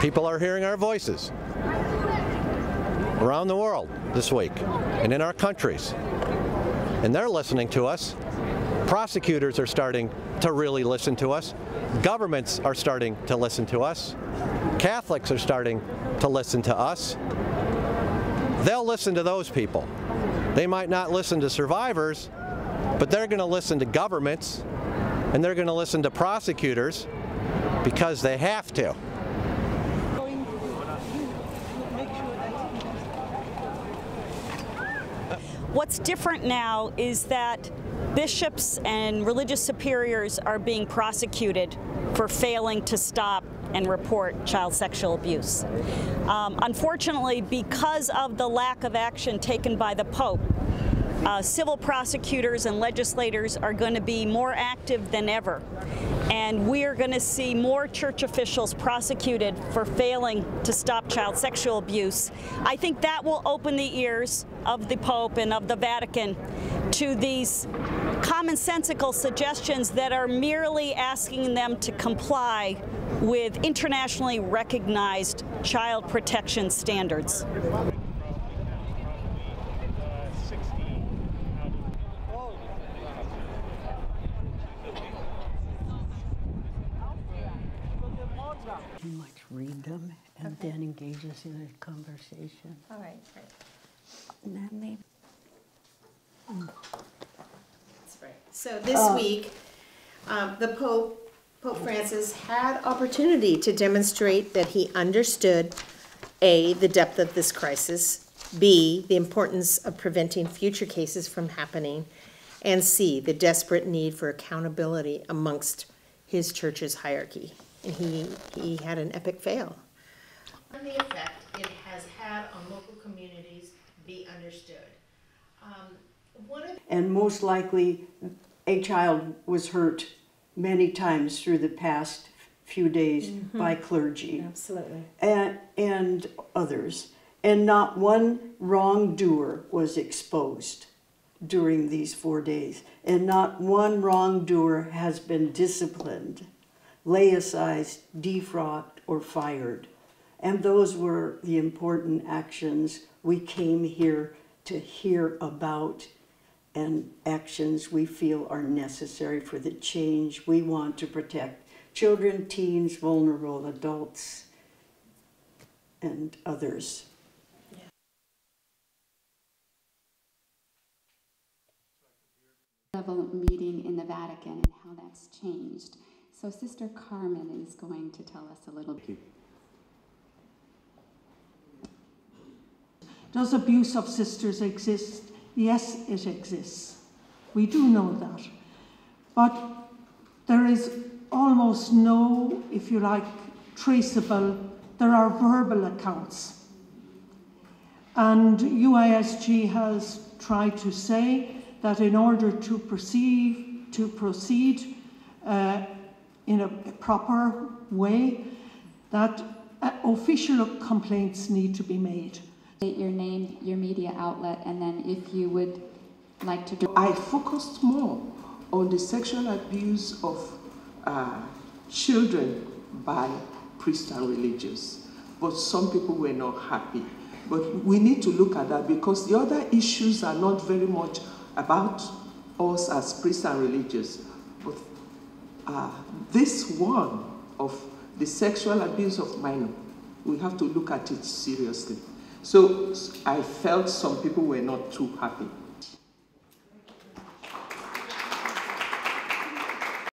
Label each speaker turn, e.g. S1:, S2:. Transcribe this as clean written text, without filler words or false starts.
S1: People are hearing our voices around the world this week and in our countries. And they're listening to us. Prosecutors are starting to really listen to us. Governments are starting to listen to us. Catholics are starting to listen to us. They'll listen to those people. They might not listen to survivors, but they're going to listen to governments and they're going to listen to prosecutors because they have to.
S2: What's different now is that bishops and religious superiors are being prosecuted for failing to stop and report child sexual abuse. Unfortunately, because of the lack of action taken by the Pope, civil prosecutors and legislators are going to be more active than ever. And we are going to see more church officials prosecuted for failing to stop child sexual abuse. I think that will open the ears of the Pope and of the Vatican to these commonsensical suggestions that are merely asking them to comply with internationally recognized child protection standards.
S3: You might read them and then engage us in a conversation.
S4: All right.
S3: And then maybe.
S4: That's right. So this week, the Pope Francis had opportunity to demonstrate that he understood A, the depth of this crisis, B, the importance of preventing future cases from happening, and C, the desperate need for accountability amongst his church's hierarchy. And he had an epic fail. And the effect it has had on local communities be understood.
S3: And most likely, a child was hurt many times through the past few days by clergy.
S4: Absolutely.
S3: And others. And not one wrongdoer was exposed during these 4 days. And not one wrongdoer has been disciplined, laicized, defrocked, or fired. And those were the important actions we came here to hear about, and actions we feel are necessary for the change we want to protect children, teens, vulnerable adults, and others.
S5: Level meeting in the Vatican and how that's changed. So Sister Carmen is going to tell us a little bit.
S6: Does abuse of sisters exist? Yes, it exists. We do know that. But there is almost no, if you like, traceable, there are verbal accounts. And UISG has tried to say that in order to proceed in a proper way, that official complaints need to be made.
S5: Your name, your media outlet, and then if you would like to...
S7: I focused more on the sexual abuse of children by priests and religious, but some people were not happy. But we need to look at that because the other issues are not very much about us as priests and religious, but this one of the sexual abuse of minors, we have to look at it seriously. So I felt some people were not too happy.